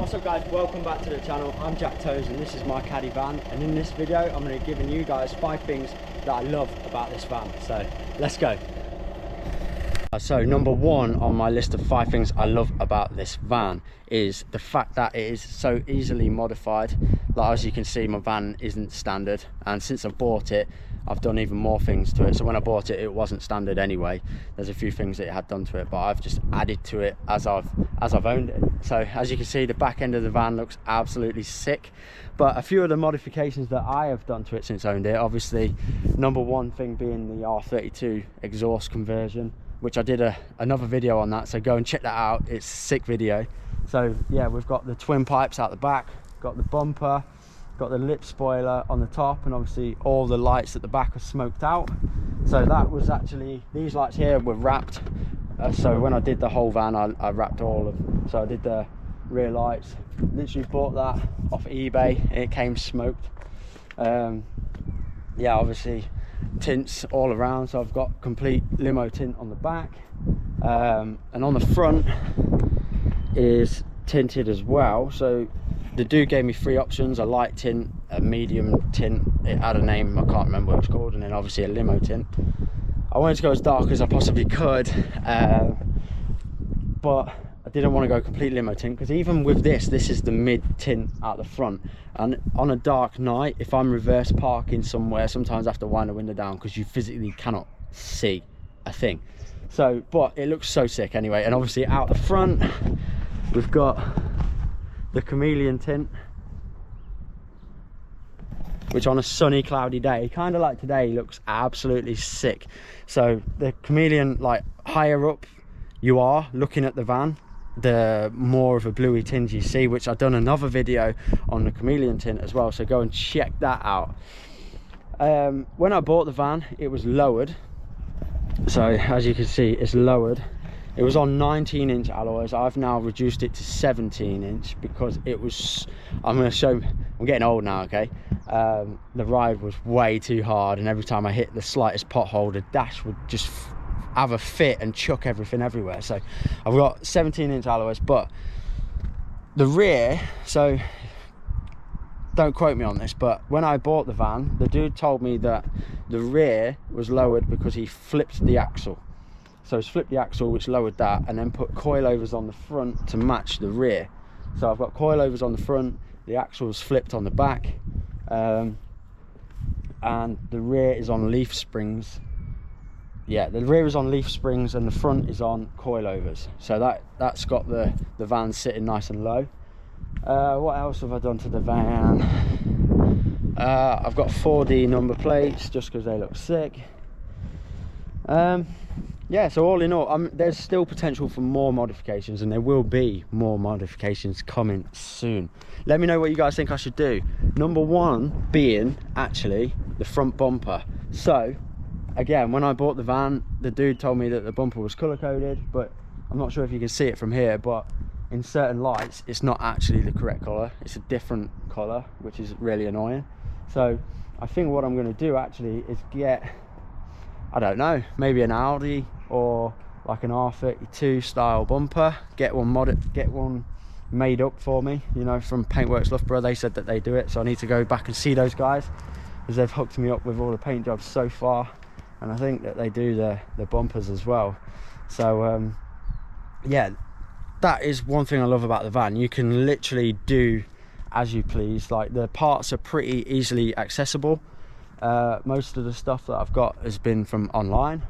What's up guys, welcome back to the channel. I'm Jack Toes and this is my Caddy van, and in this video I'm going to be giving you guys 5 things that I love about this van. So let's go. So number 1 on my list of 5 things I love about this van is the fact that it is so easily modified. Like, as you can see, my van isn't standard, and since I bought it I've done even more things to it. So when I bought it, it wasn't standard anyway. There's a few things that it had done to it, but I've just added to it as I've owned it. So as you can see, the back end of the van looks absolutely sick. But a few of the modifications that I have done to it since I owned it, obviously number 1 thing being the R32 exhaust conversion, which I did another video on that, so go and check that out. It's a sick video. So yeah, we've got the twin pipes out the back, got the bumper, got the lip spoiler on the top, and obviously all the lights at the back are smoked out. So that was actually, these lights here were wrapped. So when I did the whole van, I wrapped all of them. So I did the rear lights, literally bought that off eBay. It came smoked. Yeah, obviously tints all around, so I've got complete limo tint on the back, and on the front is tinted as well. So the dude gave me 3 options: a light tint, a medium tint, it had a name, I can't remember what it's called, and then obviously a limo tint. I wanted to go as dark as I possibly could, but I didn't want to go complete limo tint, because even with this is the mid tint out the front, and on a dark night, if I'm reverse parking somewhere, sometimes I have to wind the window down because you physically cannot see a thing. So, but it looks so sick anyway. And obviously out the front we've got the chameleon tint, which on a sunny cloudy day, kind of like today, looks absolutely sick. So the chameleon, like, higher up you are looking at the van, the more of a bluey tinge you see, which I've done another video on the chameleon tint as well, so go and check that out. When I bought the van, it was lowered, so as you can see, it's lowered. It was on 19-inch alloys. I've now reduced it to 17-inch because it was, I'm getting old now, okay? The ride was way too hard, and every time I hit the slightest pothole, the dash would just have a fit and chuck everything everywhere. So I've got 17-inch alloys, but the rear, so don't quote me on this, but when I bought the van, the dude told me that the rear was lowered because he flipped the axle. So he's flipped the axle, which lowered that, and then put coilovers on the front to match the rear. So I've got coilovers on the front, the axle's flipped on the back, and the rear is on leaf springs. Yeah, the rear is on leaf springs and the front is on coilovers. So that's got the van sitting nice and low. What else have I done to the van? I've got 4D number plates just because they look sick. Yeah, so all in all, there's still potential for more modifications, and there will be more modifications coming soon. Let me know what you guys think I should do. Number 1 being actually the front bumper. So again, when I bought the van, the dude told me that the bumper was color coded, but I'm not sure if you can see it from here, but in certain lights it's not actually the correct color, it's a different color, which is really annoying. So I think what I'm going to do actually is get, I don't know, maybe an Audi or like an R32 style bumper, get one made up for me, you know, from Paintworks Loughborough. They said that they do it, so I need to go back and see those guys, because they've hooked me up with all the paint jobs so far, and I think that they do the bumpers as well. So yeah, that is one thing I love about the van. You can literally do as you please. Like, the parts are pretty easily accessible. Most of the stuff that I've got has been from online,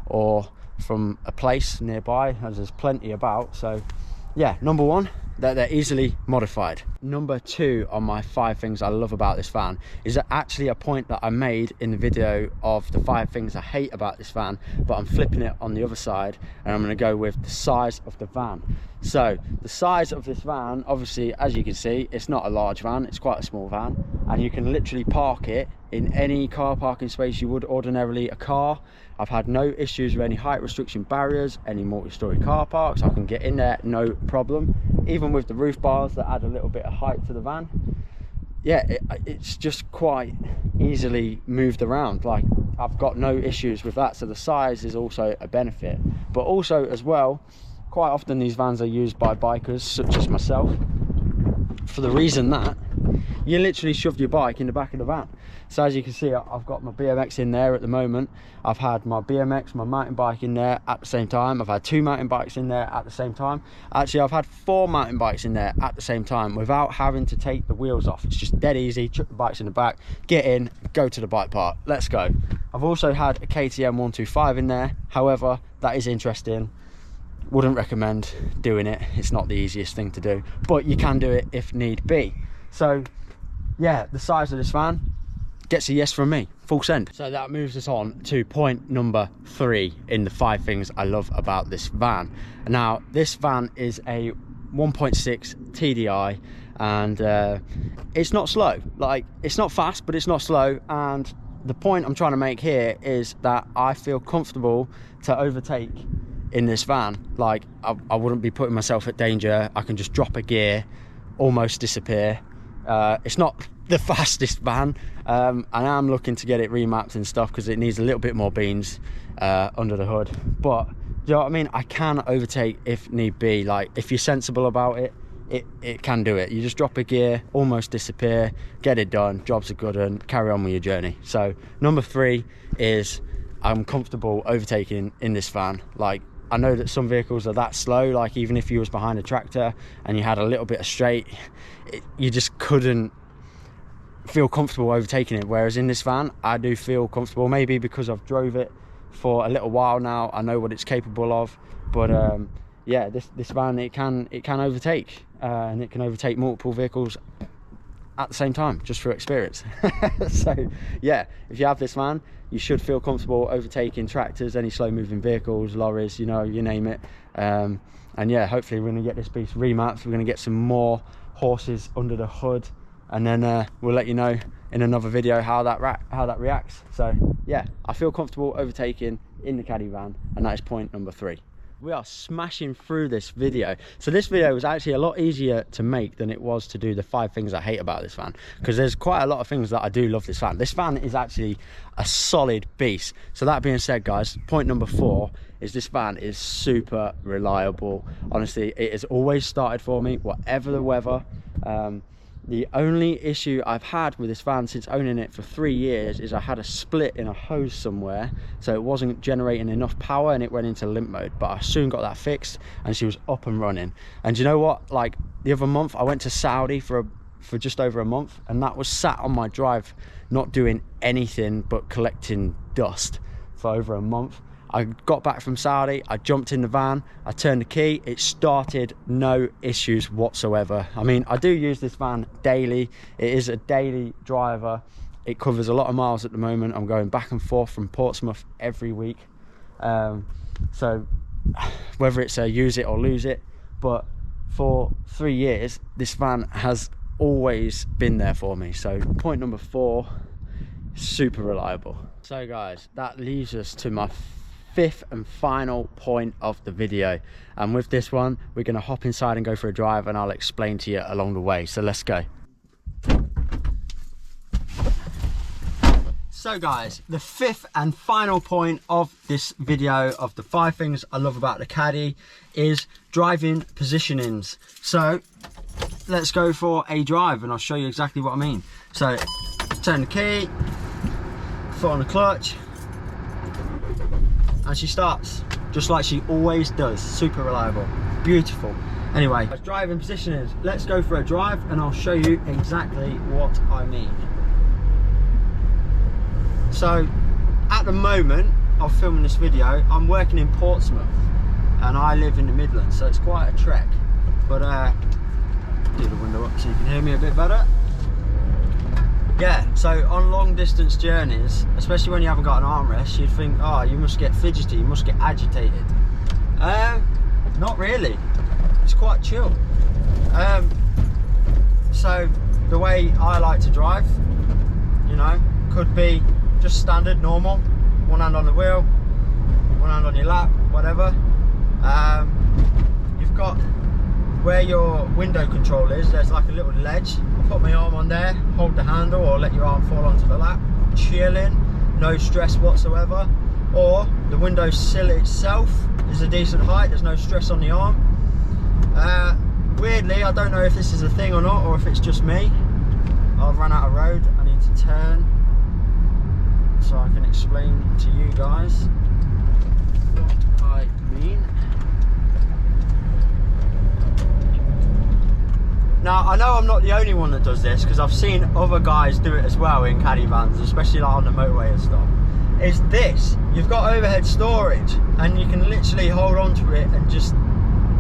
or from a place nearby, as there's plenty about. So yeah, number 1, that they're easily modified. Number 2 on my 5 things I love about this van is actually a point that I made in the video of the 5 things I hate about this van, but I'm flipping it on the other side, and I'm going to go with the size of the van. So the size of this van, obviously, as you can see, it's not a large van, it's quite a small van, and you can literally park it in any car parking space you would ordinarily a car. I've had no issues with any height restriction barriers, any multi-story car parks. I can get in there no problem, even with the roof bars that add a little bit of height to the van. Yeah, it's just quite easily moved around. Like, I've got no issues with that. So the size is also a benefit, but also as well, quite often these vans are used by bikers such as myself, for the reason that you literally shoved your bike in the back of the van. So as you can see, I've got my BMX in there at the moment. I've had my BMX, my mountain bike in there at the same time. I've had 2 mountain bikes in there at the same time. Actually, I've had 4 mountain bikes in there at the same time without having to take the wheels off. It's just dead easy. Chuck the bikes in the back, get in, go to the bike park, let's go. I've also had a KTM 125 in there. However, that is interesting. Wouldn't recommend doing it. It's not the easiest thing to do, but you can do it if need be. So yeah, the size of this van gets a yes from me, full send. So that moves us on to point number 3 in the 5 things I love about this van. Now, this van is a 1.6 TDI, and it's not slow. Like, it's not fast, but it's not slow. And the point I'm trying to make here is that I feel comfortable to overtake in this van. Like, I wouldn't be putting myself at danger. I can just drop a gear, almost disappear. It's not the fastest van. I am looking to get it remapped and stuff because it needs a little bit more beans under the hood, but do you know what I mean? I can overtake if need be. Like, if you're sensible about it, it can do it. You just drop a gear, almost disappear, get it done, jobs are good, and carry on with your journey. So number 3 is I'm comfortable overtaking in this van. Like, I know that some vehicles are that slow, like even if you was behind a tractor and you had a little bit of straight, you just couldn't feel comfortable overtaking it. Whereas in this van, I do feel comfortable, maybe because I've drove it for a little while now. I know what it's capable of. But yeah, this van, it can overtake, and it can overtake multiple vehicles at the same time, just for experience. So yeah, if you have this van, you should feel comfortable overtaking tractors, any slow moving vehicles, lorries, you know, you name it. And yeah, hopefully we're going to get this piece remapped. We're going to get some more horses under the hood, and then we'll let you know in another video how that reacts. So yeah, I feel comfortable overtaking in the Caddy van, and that is point number 3. We are smashing through this video. So this video was actually a lot easier to make than it was to do the 5 things I hate about this van, because there's quite a lot of things that I do love this van. This van is actually a solid beast. So that being said, guys, point number 4 is this van is super reliable. Honestly, it has always started for me, whatever the weather. The only issue I've had with this van since owning it for 3 years is I had a split in a hose somewhere, so it wasn't generating enough power and it went into limp mode. But I soon got that fixed and she was up and running. And you know what, like the other month I went to Saudi for just over a month, and that was sat on my drive not doing anything but collecting dust for over a month. I got back from Saudi, I jumped in the van, I turned the key, it started, no issues whatsoever. I mean, I do use this van daily. It is a daily driver. It covers a lot of miles at the moment. I'm going back and forth from Portsmouth every week. So whether it's a use it or lose it, but for 3 years, this van has always been there for me. So point number 4, super reliable. So guys, that leaves us to my 5th and final point of the video, and with this one we're going to hop inside and go for a drive, and I'll explain to you along the way. So let's go. So guys, the 5th and final point of this video of the 5 things I love about the Caddy is driving positionings. So let's go for a drive and I'll show you exactly what I mean. So turn the key, foot on the clutch, and she starts just like she always does. Super reliable, beautiful. Anyway, driving positioning, let's go for a drive and I'll show you exactly what I mean. So at the moment of filming this video, I'm working in Portsmouth and I live in the Midlands, so it's quite a trek. But do the window up so you can hear me a bit better. Yeah, so on long distance journeys, especially when you haven't got an armrest, you'd think, oh, you must get fidgety, you must get agitated. Not really, it's quite chill. So the way I like to drive, you know, could be just standard, normal, one hand on the wheel, one hand on your lap, whatever. You've got where your window control is, there's like a little ledge. Put my arm on there, hold the handle, or let your arm fall onto the lap, chilling, no stress whatsoever. Or the window sill itself is a decent height, there's no stress on the arm. weirdly, I don't know if this is a thing or not, or if it's just me. I've run out of road. I need to turn so I can explain to you guys what I mean. Now, I know I'm not the only one that does this, because I've seen other guys do it as well in caddy vans, especially like on the motorway and stuff. Is this, you've got overhead storage and you can literally hold on to it and just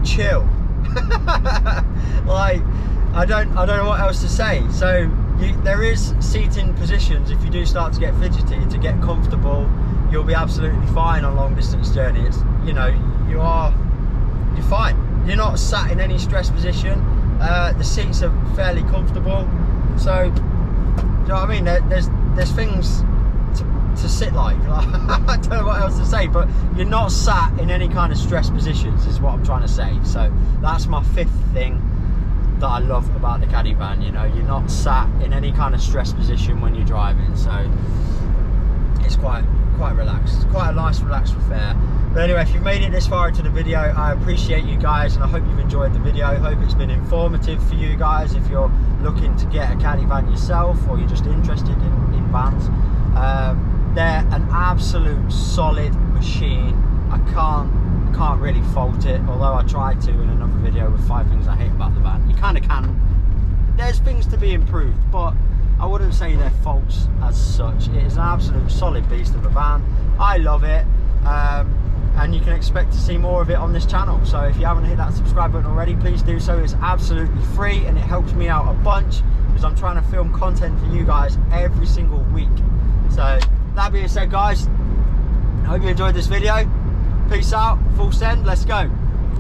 chill. Like, I don't know what else to say. So there is seating positions if you do start to get fidgety, to get comfortable. You'll be absolutely fine on long distance journeys. You know, you're fine. You're not sat in any stress position. The seats are fairly comfortable. So, do you know what I mean? There's things to sit like. I don't know what else to say, but you're not sat in any kind of stress positions is what I'm trying to say. So that's my 5th thing that I love about the caddy van. You know, you're not sat in any kind of stress position when you're driving, so it's quite relaxed. It's quite a nice relaxed affair. But anyway, if you've made it this far into the video, I appreciate you guys, and I hope you've enjoyed the video. I hope it's been informative for you guys if you're looking to get a caddy van yourself, or you're just interested in vans. They're an absolute solid machine. I can't really fault it, although I tried to in another video with 5 things I hate about the van. You kind of can. There's things to be improved, but I wouldn't say they're faults as such. It is an absolute solid beast of a van. I love it, and you can expect to see more of it on this channel. So if you haven't hit that subscribe button already, please do so. It's absolutely free and it helps me out a bunch, because I'm trying to film content for you guys every single week. So that being said, guys, I hope you enjoyed this video. Peace out, full send, let's go.